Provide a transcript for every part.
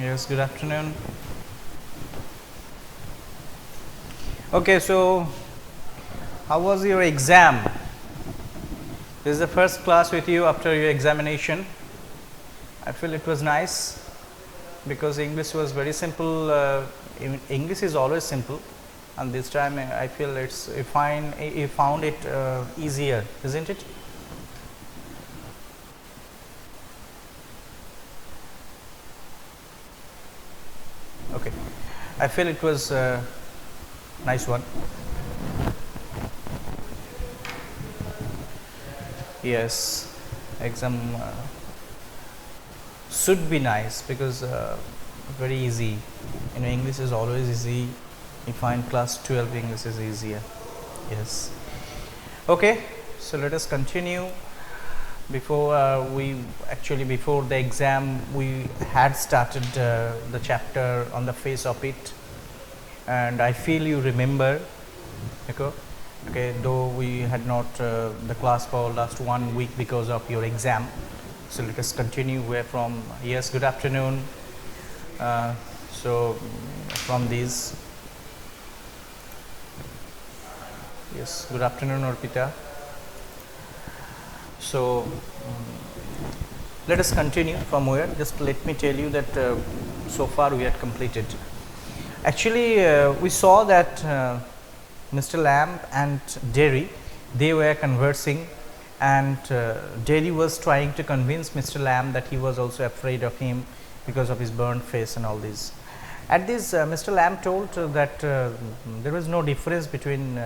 Yes, good afternoon. Okay, so how was your exam? This is the first class with you after your examination. I feel it was nice because English was very simple. English is always simple, and this time I feel you found it easier, isn't it? Okay, I feel it was a nice one. Yes, exam should be nice because very easy. English is always easy. You find class 12 English is easier. Yes. Okay, so let us continue. Before before the exam, we had started the chapter on the face of it, and I feel you remember. Okay, though we had not the class for last 1 week because of your exam. So let us continue where from. Yes, good afternoon. So from these, yes, good afternoon, Orpita. So let us continue from where. Just let me tell you that so far we had completed. Actually, we saw that Mr. Lamb and Derry, they were conversing, and Derry was trying to convince Mr. Lamb that he was also afraid of him because of his burnt face and all this. At this, Mr. Lamb told that there was no difference between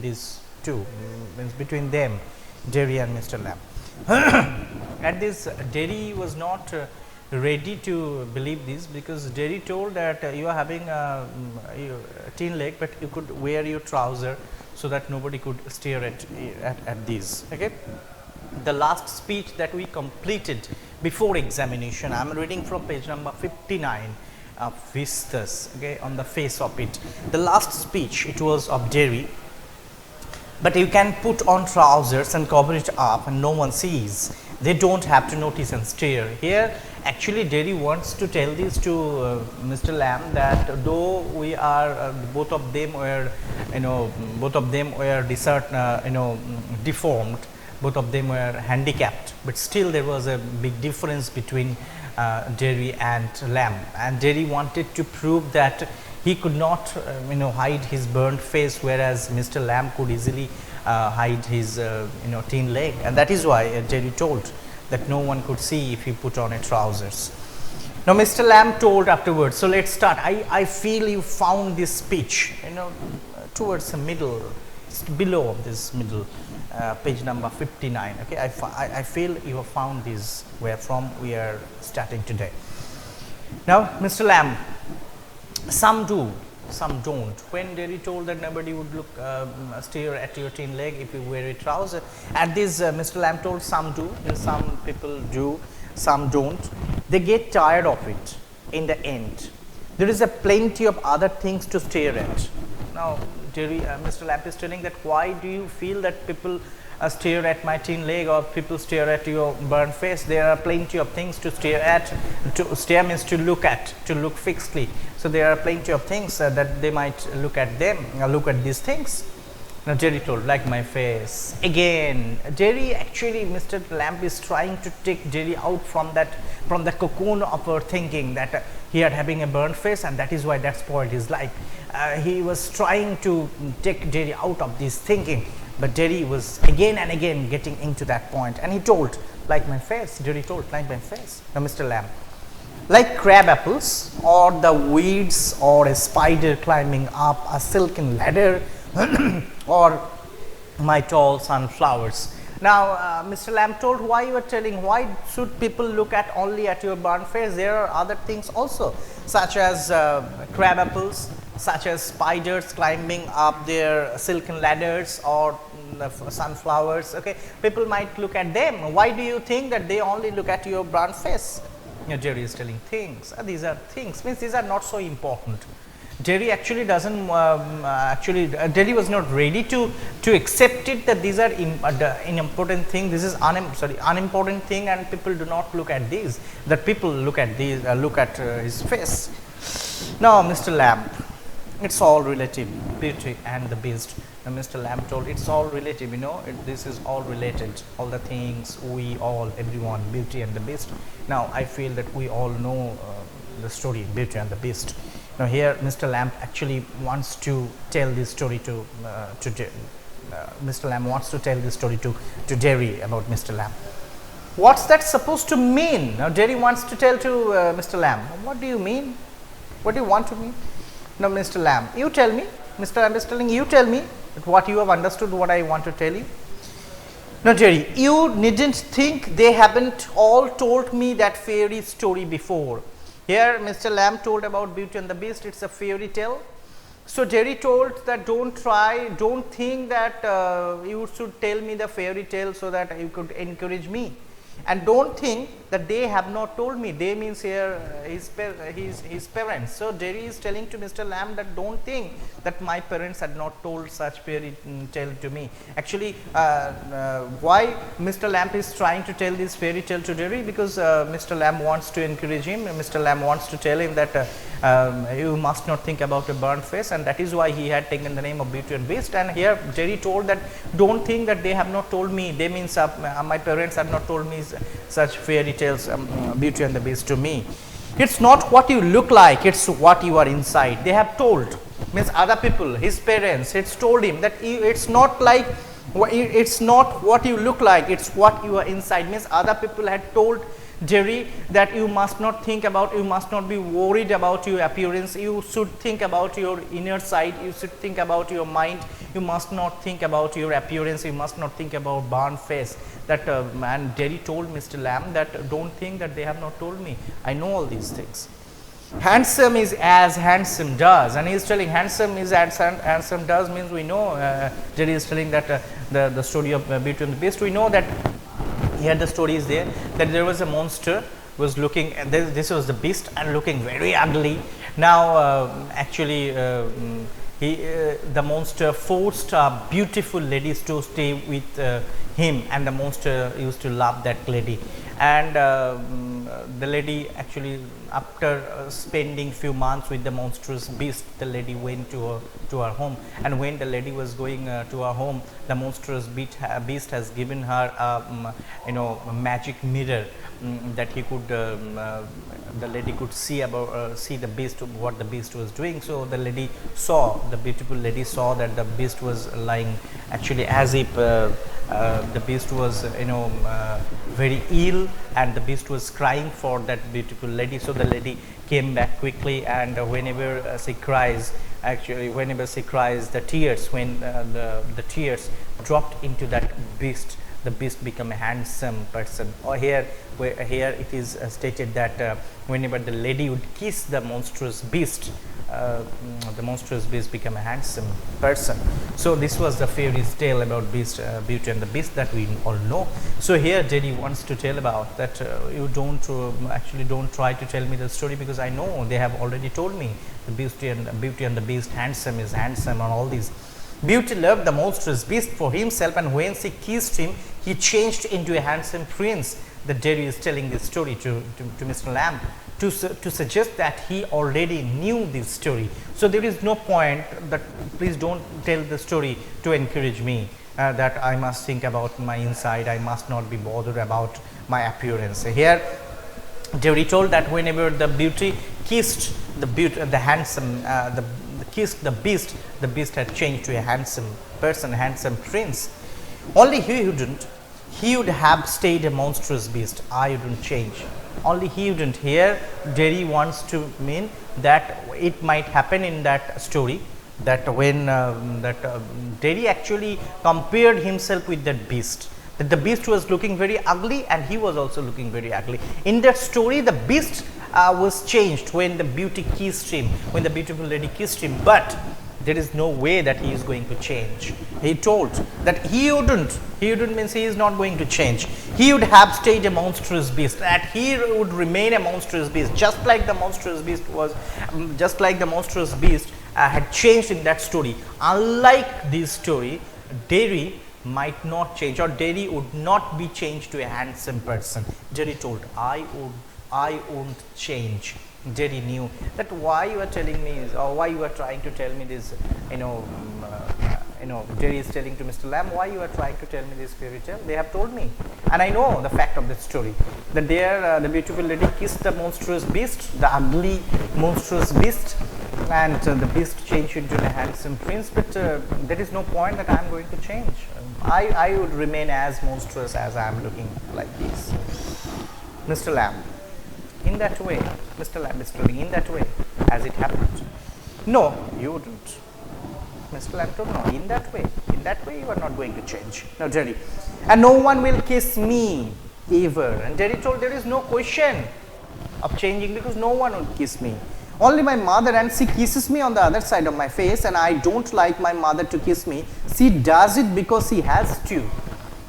these two, means between them, Derry and Mr. Lamb. At this, Derry was not ready to believe this, because Derry told that you are having a thin leg, but you could wear your trouser so that nobody could stare at these. Okay. The last speech that we completed before examination, I am reading from page number 59 of Vistas, okay, on the face of it. The last speech, it was of Derry. But you can put on trousers and cover it up and no one sees. They don't have to notice and stare. Here actually Derry wants to tell this to Mr. Lamb, that though we are both of them were deformed, both of them were handicapped, but still there was a big difference between Derry and Lamb, and Derry wanted to prove that he could not hide his burnt face, whereas Mr. Lamb could easily hide his thin leg, and that is why Derry told that no one could see if he put on a trousers. Now Mr. Lamb told afterwards, so let's start. I feel you found this speech towards the middle, below of this middle, page number 59. Okay, I feel you have found this where from we are starting today. Now Mr. Lamb, some do, some don't. When Derry told that nobody would look stare at your thin leg if you wear a trouser, at this Mr. Lamb told some do, and some people do, some don't. They get tired of it in the end. There is a plenty of other things to stare at. Now Derry, Mr. Lamb is telling that why do you feel that people stare at my thin leg, or people stare at your burnt face? There are plenty of things to stare at. To stare means to look at, to look fixedly. So there are plenty of things that they might look at them, look at these things. Now Derry told, like my face. Again, Derry, actually Mr. Lamb is trying to take Derry out from the cocoon of her thinking that he had having a burnt face, and that is why that spoiled his life. He was trying to take Derry out of this thinking, but Derry was again and again getting into that point, and he told, like my face. Derry told, like my face. Now Mr. Lamb, like crab apples, or the weeds, or a spider climbing up a silken ladder, or my tall sunflowers. Now Mr. Lamb told, why you are telling, why should people look at only at your burnt face? There are other things also, such as crab apples, such as spiders climbing up their silken ladders, or sunflowers. Okay, people might look at them. Why do you think that they only look at your burnt face? Derry is telling things. These are things, means these are not so important. Jerry actually doesn't Jerry was not ready to accept it, that these are unimportant thing. This is unimportant thing, and people do not look at these. That people look at these, look at his face. Now, Mr. Lamb, it's all relative, Beauty and the Beast. And Mr. Lamb told, it's all relative, you know, this is all related, all the things, we all, everyone, Beauty and the Beast. Now, I feel that we all know the story, Beauty and the Beast. Now, here Mr. Lamb actually wants to tell this story to Mr. Lamb wants to tell this story to Jerry about Mr. Lamb. What's that supposed to mean? Now, Jerry wants to tell to Mr. Lamb. What do you mean? What do you want to mean? Now, Mr. Lamb, you tell me. Mr. Lamb is telling you, tell me what you have understood, what I want to tell you. Now, Jerry, you needn't think they haven't all told me that fairy story before. Here, Mr. Lamb told about Beauty and the Beast. It's a fairy tale. So, Jerry told that don't think that you should tell me the fairy tale so that you could encourage me. And don't think that they have not told me. They means here his parents. So, Jerry is telling to Mr. Lamb that don't think that my parents had not told such fairy tale to me. Actually, why Mr. Lamb is trying to tell this fairy tale to Jerry? Because Mr. Lamb wants to encourage him. Mr. Lamb wants to tell him that you must not think about a burnt face, and that is why he had taken the name of Beauty and Beast. And here Jerry told that don't think that they have not told me. They means my parents have not told me such fairy tales, Beauty and the Beast to me. It's not what you look like, it's what you are inside. They have told, means other people, his parents, it's told him that it's not like, it's not what you look like, it's what you are inside. Means other people had told Jerry that you must not think about, you must not be worried about your appearance, you should think about your inner side, you should think about your mind, you must not think about your appearance, you must not think about burnt face. That and Jerry told Mr. Lamb that don't think that they have not told me, I know all these things. Handsome is as handsome does, and he is telling handsome is as handsome does means we know, Jerry is telling that the story of Beauty and the Beast, we know that here the story is there, that there was a monster was looking, this was the beast and looking very ugly. Now actually the monster forced beautiful ladies to stay with him, and the monster used to love that lady. And the lady actually, after spending few months with the monstrous beast, the lady went to her home. And when the lady was going to her home, the monstrous beast has given her a magic mirror that he could the lady could see about see the beast, what the beast was doing. So the lady saw, the beautiful lady saw that the beast was lying actually as if the beast was very ill, and the beast was crying for that beautiful lady. So the lady came back quickly, and whenever she cries, the tears, when the tears dropped into that beast, the beast become a handsome person. Or here it is stated that whenever the lady would kiss the monstrous beast become a handsome person. So this was the fairy tale about Beauty and the Beast that we all know. So here Jerry wants to tell about that you don't try to tell me the story, because I know they have already told me the Beauty and the Beast, handsome is handsome, and all these. Beauty loved the monstrous beast for himself, and when she kissed him, he changed into a handsome prince. That Jerry is telling this story to Mr. Lamb to suggest that he already knew this story. So there is no point that please don't tell the story to encourage me that I must think about my inside, I must not be bothered about my appearance. Here Jerry told that whenever the beauty kissed kissed the beast had changed to a handsome person, handsome prince. Only he would have stayed a monstrous beast. I wouldn't change. Only he wouldn't. Here Jerry wants to mean that it might happen in that story that when Jerry actually compared himself with that beast, that the beast was looking very ugly and he was also looking very ugly. In that story, the beast was changed when the beauty kissed him, when the beautiful lady kissed him, but there is no way that he is going to change. He told that he wouldn't means he is not going to change. He would have stayed a monstrous beast, that he would remain a monstrous beast, just like the monstrous beast had changed in that story. Unlike this story, Derry might not change, or Derry would not be changed to a handsome person. Derry told, I won't change. Derry knew that why you are telling me, or why you are trying to tell me this, Derry is telling to Mr. Lamb, why you are trying to tell me this fairy tale? They have told me, and I know the fact of that story, that there the beautiful lady kissed the monstrous beast, the ugly monstrous beast, and the beast changed into a handsome prince. But there is no point that I am going to change. I would remain as monstrous as I am looking like this. Mr. Lamb, in that way, Mr. Lamb is telling, in that way, as it happened. No, you wouldn't. Mr. Lamb told, no, in that way you are not going to change. Now Derry, and no one will kiss me ever. And Derry told, there is no question of changing, because no one will kiss me. Only my mother, and she kisses me on the other side of my face, and I don't like my mother to kiss me. She does it because she has to.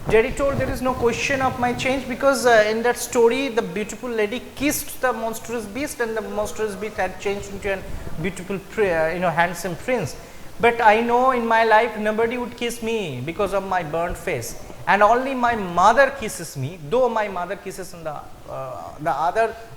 Derry told, there is no question of my change, because in that story the beautiful lady kissed the monstrous beast, and the monstrous beast had changed into a beautiful handsome prince. But I know in my life nobody would kiss me because of my burnt face, and only my mother kisses me, though my mother kisses on the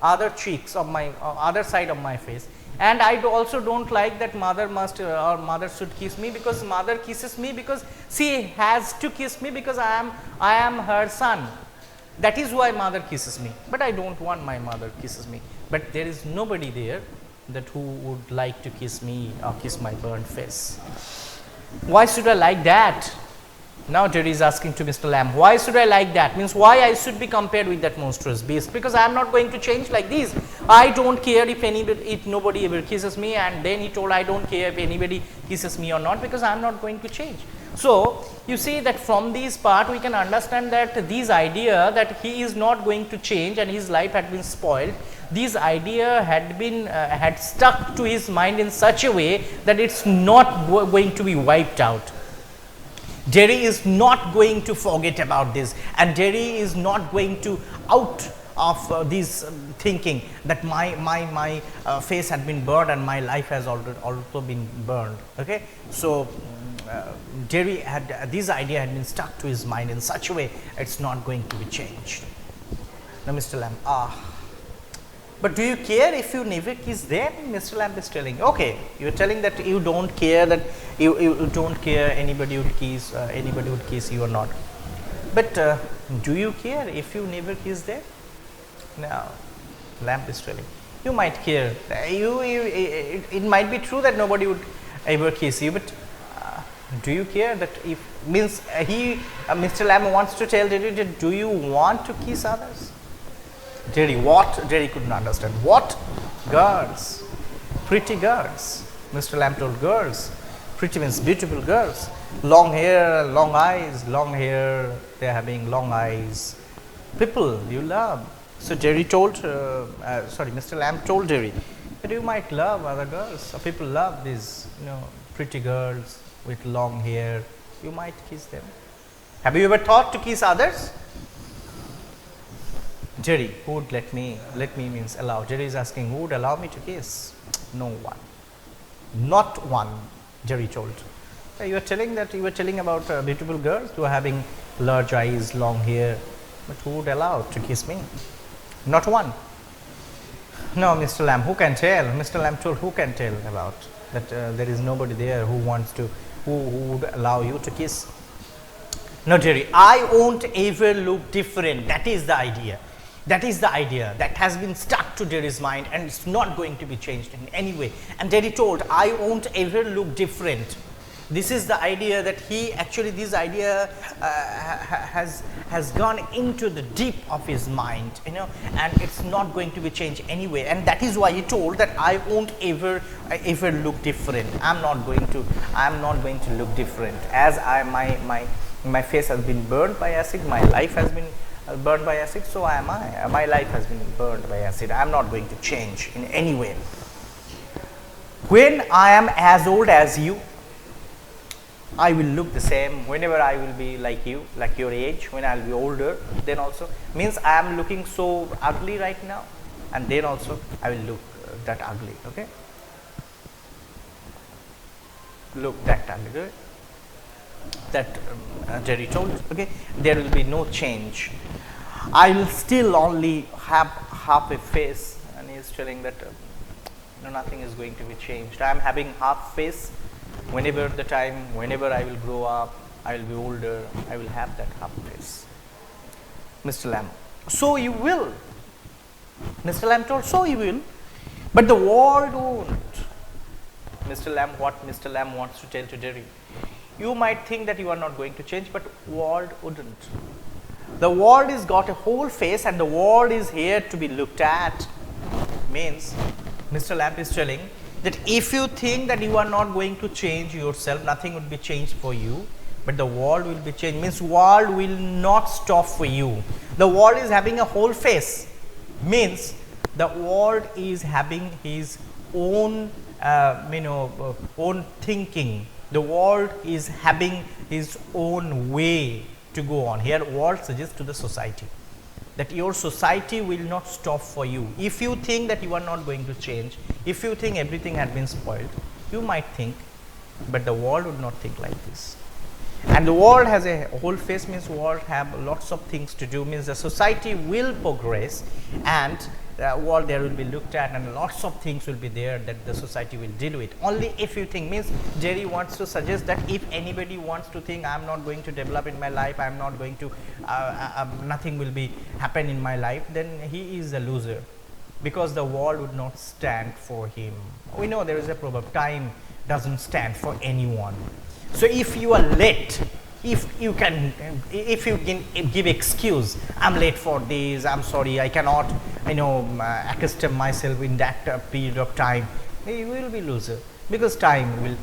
other cheeks of my other side of my face. And I also don't like that mother must or mother should kiss me, because mother kisses me because she has to kiss me, because I am her son. That is why mother kisses me. But I don't want my mother kisses me. But there is nobody there that who would like to kiss me or kiss my burnt face. Why should I like that? Now Derry is asking to Mr. Lamb, why should I like that? Means why I should be compared with that monstrous beast? Because I am not going to change like this. I don't care if nobody ever kisses me. And then he told, I don't care if anybody kisses me or not, because I am not going to change. So you see that from this part we can understand that this idea that he is not going to change and his life had been spoiled, this idea had stuck to his mind in such a way that it's not going to be wiped out. Derry is not going to forget about this, and Derry is not going to out of this thinking that my face had been burned and my life has also been burned. Okay, so Derry had this idea had been stuck to his mind in such a way it's not going to be changed. Now Mr. Lamb, but do you care if you never kiss them? Mr. Lamb is telling, okay, you are telling that you don't care, that you don't care anybody would kiss you or not. But do you care if you never kiss them? Now Lamb is telling, you might care. It might be true that nobody would ever kiss you, but do you care that if means Mr. Lamb wants to tell Derry, do you want to kiss others? Derry, what? Derry couldn't understand. What? Girls, pretty girls. Mr. Lamb told, girls, pretty means beautiful girls, long hair, long eyes, long hair, they are having long eyes, people you love. So Derry told, Mr. Lamb told Derry that you might love other girls. So people love these, pretty girls with long hair. You might kiss them. Have you ever thought to kiss others? Derry, who would let me means allow. Derry is asking, who would allow me to kiss? No one. Not one, Derry told. You are telling about beautiful girls who are having large eyes, long hair, but who would allow to kiss me? Not one. No, Mr. Lamb, who can tell? Mr. Lamb told, who can tell about that there is nobody there who would allow you to kiss? No, Derry, I won't ever look different. That is the idea. That is the idea that has been stuck to Derry's mind, and it's not going to be changed in any way. And Derry told, I won't ever look different. This is the idea that this idea has gone into the deep of his mind, and it's not going to be changed anyway. And that is why he told that I won't ever look different. I'm not going to look different. As my face has been burned by acid, my life has been burned by acid, so am I. My life has been burned by acid. I am not going to change in any way. When I am as old as you, I will look the same. Whenever I will be like you, like your age, when I will be older, then also means I am looking so ugly right now, and then also I will look that ugly. Okay. look that time, okay? That Jerry told, okay, there will be no change. I will still only have half a face, and he is telling that no, nothing is going to be changed. I am having half face. Whenever I will grow up, I will be older, I will have that half face. Mr. Lamb, so you will. Mr. Lamb told, so you will, but the world won't. Mr. Lamb, what Mr. Lamb wants to tell to Jerry, you might think that you are not going to change, but world wouldn't. The world is got a whole face and the world is here to be looked at. Means Mr. Lamb is telling that if you think that you are not going to change yourself, nothing would be changed for you, but the world will be changed. Means world will not stop for you. The world is having a whole face. Means the world is having his own own thinking. The world is having his own way to go on. Here world suggests to the society that your society will not stop for you. If you think that you are not going to change, if you think everything had been spoiled, you might think, but the world would not think like this. And the world has a whole face, means world have lots of things to do, means the society will progress and world there will be looked at and lots of things will be there that the society will deal with. Only if you think, means Jerry wants to suggest that if anybody wants to think I am not going to develop in my life, I am not going to nothing will be happen in my life, then he is a loser, because the world would not stand for him. We know there is a proverb, time doesn't stand for anyone. So if you are late, if you can give excuse, I'm late for this, I'm sorry, I cannot accustom myself in that period of time, you will be loser, because time will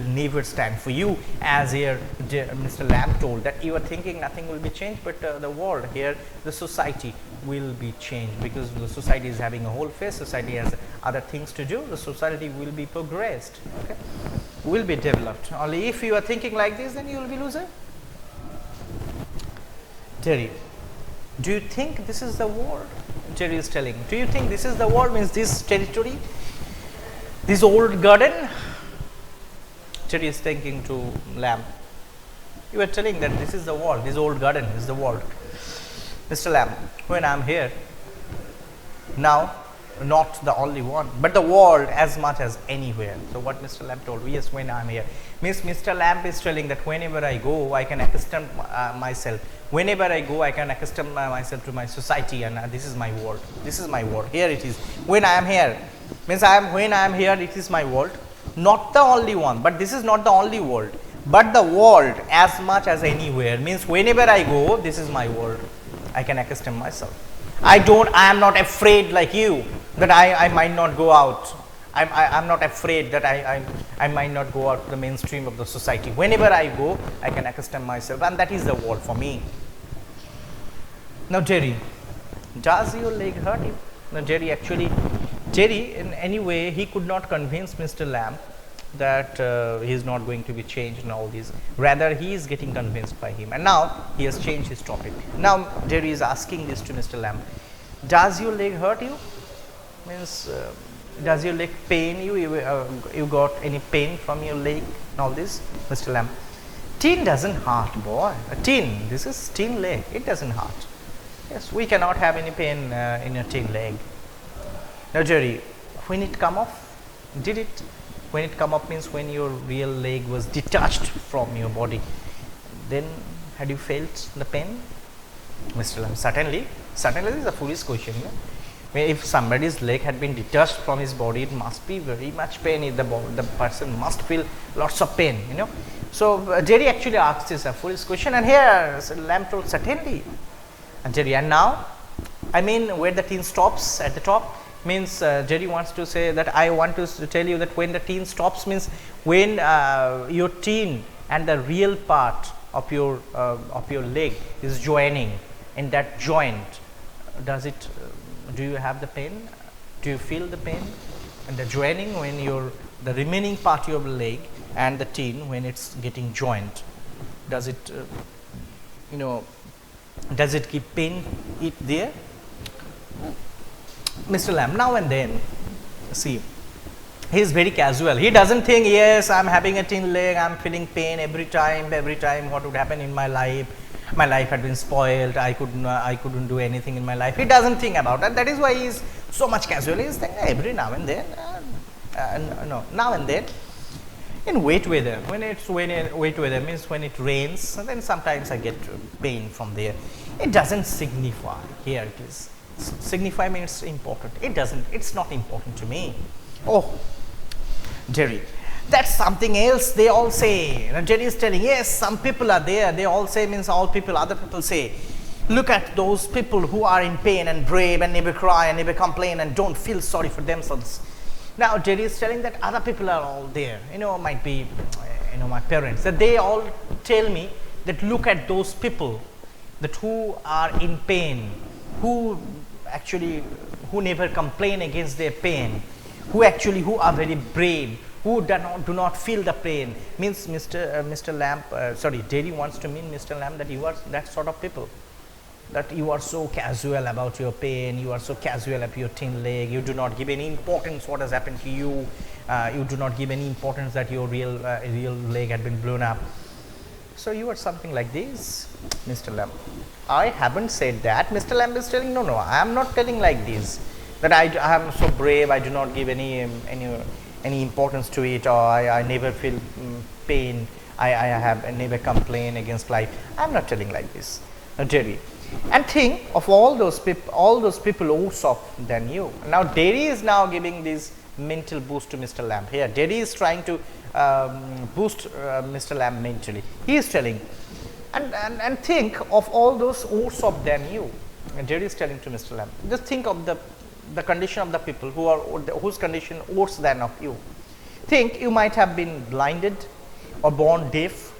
never stand for you. As here Mr. Lamb told that you are thinking nothing will be changed, but the world here, the society will be changed, because the society is having a whole face, society has other things to do, the society will be progressed, okay, will be developed. Only if you are thinking like this, then you will be loser. Jerry, do you think this is the world? Jerry is telling, do you think this is the world, means this territory, this old garden? Jerry is thinking to Lamb, you are telling that this is the world, this old garden is the world. Mr. Lamb, when I am here, now not the only one, but the world as much as anywhere. So what Mr. Lamb told, yes, when I am here, means Mr. Lamb is telling that whenever I go, I can accustom myself. Whenever I go, I can accustom myself to my society, and this is my world. This is my world. Here it is. When I am here, means when I am here, it is my world. Not the only one, but this is not the only world, but the world as much as anywhere. Means whenever I go, this is my world. I can accustom myself. I am not afraid like you that I might not go out. I'm not afraid that I might not go out to the mainstream of the society. Whenever I go, I can accustom myself, and that is the world for me. Now Jerry, does your leg hurt you? Now Jerry in any way he could not convince Mr. Lamb that he is not going to be changed and all these. Rather, he is getting convinced by him, and now he has changed his topic. Now Jerry is asking this to Mr. Lamb, does your leg hurt you? Means does your leg pain you? You got any pain from your leg and all this? Mr. Lamb, tin doesn't hurt, boy. A tin, this is tin leg, it doesn't hurt. Yes, we cannot have any pain in a tin leg. Now Jerry, when it come off, did it? When it come up means when your real leg was detached from your body, then had you felt the pain? Mr. Lamb, certainly this is a foolish question. Yeah? If somebody's leg had been detached from his body, it must be very much pain. The person must feel lots of pain, So Jerry actually asked this a foolish question, and here Lamb told certainly. And Jerry, and now, I mean, where the tin stops at the top, means Jerry wants to say that I want to tell you that when the tin stops means when your tin and the real part of your leg is joining in that joint, does it do you have the pain? Do you feel the pain? And the joining when the remaining part of your leg and the tin when it's getting joined, does it does it keep pain there? Mr. Lamb, now and then, see, He is very casual. He doesn't think, yes, I am having a tin leg, I am feeling pain every time, what would happen in my life. My life had been spoiled, I couldn't do anything in my life. He doesn't think about that. That is why he is so much casual. He is thinking every now and then, now and then. In wet weather, wet weather means when it rains, and then sometimes I get pain from there. It doesn't signify. Here it is. Signify means important. It doesn't. It's not important to me. Oh, Jerry, that's something else they all say. Now, Jerry is telling, yes, some people are there. They all say means all people. Other people say, look at those people who are in pain and brave and never cry and never complain and don't feel sorry for themselves. Now, Jerry is telling that other people are all there, might be, my parents, that they all tell me that look at those people that who are in pain, who never complain against their pain, who are very brave, who do not feel the pain. Means Mr. Lamb, Jerry wants to mean Mr. Lamb that you are that sort of people. That you are so casual about your pain, you are so casual about your tin leg, you do not give any importance what has happened to you, you do not give any importance that your real leg had been blown up. So you are something like this, Mr. Lamb. I haven't said that. Mr. Lamb is telling, no, I am not telling like this, that I am so brave, I do not give any importance to it, or I never feel pain, I never complain against life. I am not telling like this, Jerry. And think of all those people worse off than you. Now, Derry is now giving this mental boost to Mr. Lamb. Here, Derry is trying to boost Mr. Lamb mentally. He is telling, and think of all those worse off than you. And Derry is telling to Mr. Lamb, just think of the condition of the people whose condition worse than of you. Think you might have been blinded, or born deaf,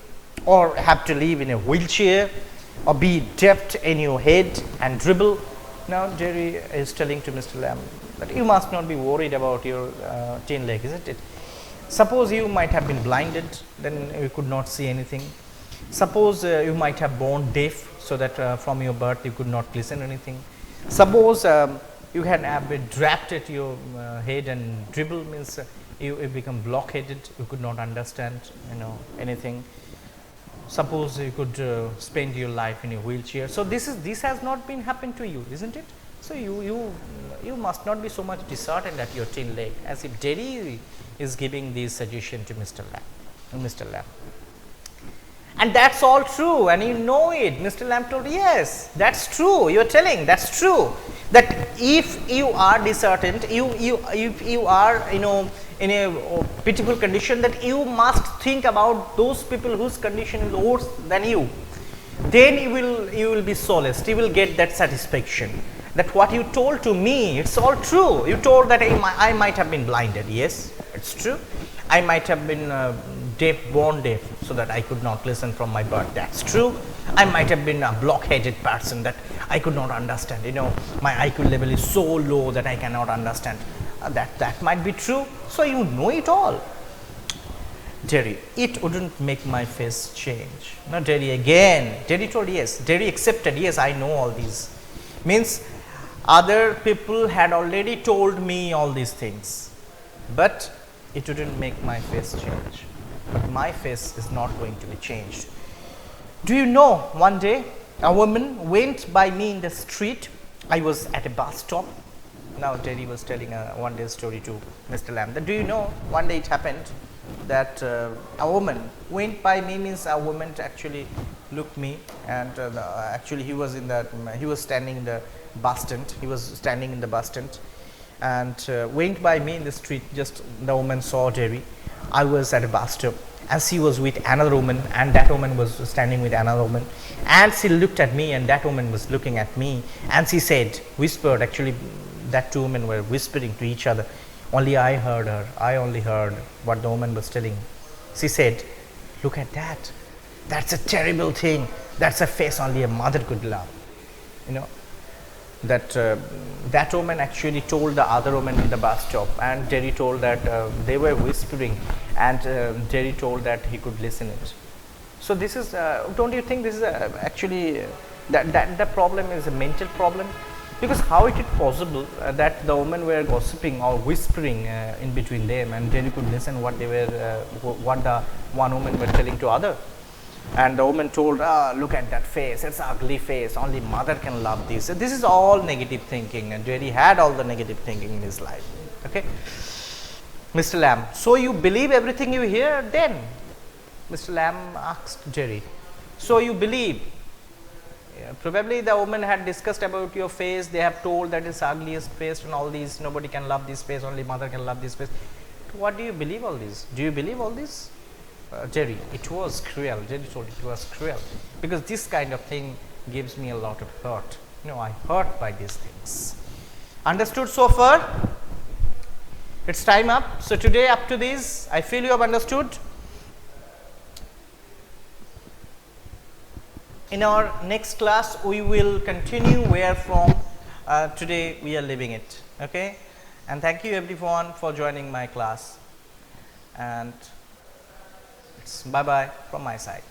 or have to live in a wheelchair, or be deaf in your head and dribble. Now, Jerry is telling to Mr. Lamb that you must not be worried about your tin leg, isn't it? Suppose you might have been blinded, then you could not see anything. Suppose you might have born deaf, so that from your birth you could not listen to anything. Suppose you have been dropped at your head and dribble, means you become blockheaded, you could not understand anything. Suppose you could spend your life in a wheelchair. So this has not been happened to you, isn't it? So you must not be so much disheartened at your tin leg, as if Jerry is giving this suggestion to Mr. Lamb. And that's all true, and you know it. Mr. Lamb told, yes, that's true. You are telling that's true. That if you are disheartened, if you are in a pitiful condition, that you must think about those people whose condition is worse than you. Then you will be solaced. You will get that satisfaction. That what you told to me, it's all true. You told that I might have been blinded. Yes, it's true. I might have been born deaf, so that I could not listen from my birth. That's true. I might have been a blockheaded person, that I could not understand. My IQ level is so low that I cannot understand. That might be true. So you know it all. Jerry, it wouldn't make my face change. Now, Jerry again. Jerry told yes. Jerry accepted. Yes, I know all these. Means other people had already told me all these things, but it wouldn't make my face change. But my face is not going to be changed. Do you know, one day a woman went by me in the street. I was at a bus stop. Now, Jerry was telling one day story to Mr. Lamb. That, do you know, one day it happened that a woman went by me, means a woman actually looked me, and actually he was standing in the bus stand. He was standing in the bus stand, and went by me in the street. Just the woman saw Jerry. I was at a bus stop, and she was with another woman, and that woman was standing with another woman, and she looked at me, and that woman was looking at me, and she said, whispered, actually that two women were whispering to each other. Only I heard her. I only heard what the woman was telling. She said, look at that. That's a terrible thing. That's a face only a mother could love. That woman actually told the other woman in the bus stop, and Jerry told that they were whispering, and Jerry told that he could listen it. So this is, don't you think this is actually, that the problem is a mental problem? Because how it is possible that the women were gossiping or whispering in between them, and Jerry could listen what they were, what the one woman were telling to other. And the woman told, look at that face, it's an ugly face, only mother can love this. So this is all negative thinking, and Jerry had all the negative thinking in his life. Okay. Mr. Lamb, so you believe everything you hear then? Mr. Lamb asked Jerry, so you believe? Yeah, probably the woman had discussed about your face, they have told that it's ugliest face and all these, nobody can love this face, only mother can love this face. What do you believe all this? Do you believe all this? Jerry, it was cruel. Jerry told it was cruel, because this kind of thing gives me a lot of hurt. I hurt by these things. Understood so far? It's time up. So today up to this, I feel you have understood. In our next class, we will continue where from today we are leaving it. Okay, and thank you everyone for joining my class, and bye bye from my side.